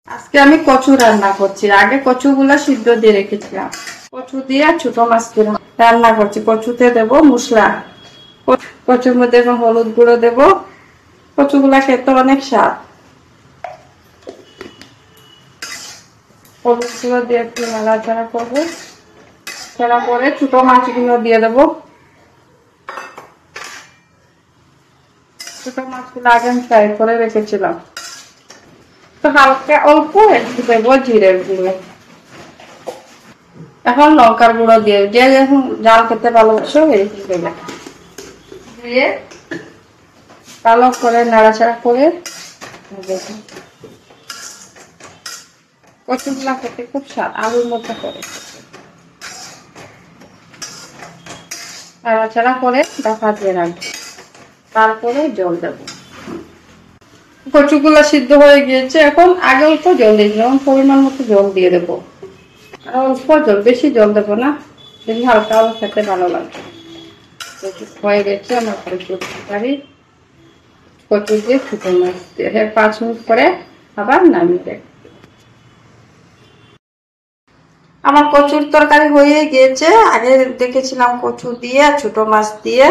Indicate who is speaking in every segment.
Speaker 1: আজকে আমি কচু রান্না করছি। আগে কচুগুলা সিদ্ধ দিয়ে রেখেছিলাম। কচু দিয়ে ছোট মাছ রান্না করছি। কচুতে দেব মশলা, কচুর মধ্যে এখন হলুদ গুঁড়ো দেব। কচুগুলা খেতে অনেক স্বাদ। হলুদ গুঁড়ো দিয়ে একটু নাড়াচাড়া করবো। নাড়াচাড়া করে ছোট মাছগুলো দিয়ে দেবো। ছোট মাছগুলো আগে আমি ফ্রাই করে রেখেছিলাম। তো হালকা অল্প একটু দেবো জিরের গুঁড়ো। এখন লঙ্কার গুঁড়ো দিয়ে যে যখন জাল খেতে ভালোবাসো এই দেবে, দিয়ে ভালো করে নাড়াচাড়া করে কচুগুলা খেতে খুব স্বাদ, আলুর মতো করে নাড়াচাড়া করে ঢাকা দিয়ে রাখবো। তারপরে জল দেবো। কচুগুলা সিদ্ধ হয়ে গিয়েছে। এখন আগে অল্প জল দিয়েছিলাম, পরিমাণ মতো জল দিয়ে দেবো। আর অল্প জল, বেশি জল দেবো না, বেশি হালকা হালকা খেতে ভালো লাগবে। হয়ে গেছে আমার কচুর তরকারি। কচু দিয়ে ছোট মাছ দিয়ে 5 মিনিট পরে আবার নামিয়ে দেব। আমার কচুর তরকারি হয়ে গিয়েছে। আগে দেখেছিলাম কচু দিয়ে ছোট মাছ দিয়ে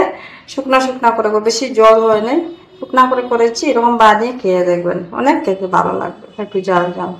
Speaker 1: শুকনা শুকনা করে, বেশি জল হয় নাই, শুকনা করে করেছি। এরকম বানিয়ে খেয়ে দেখবেন, অনেক খেতে ভালো লাগবে, একটু জাল জাল।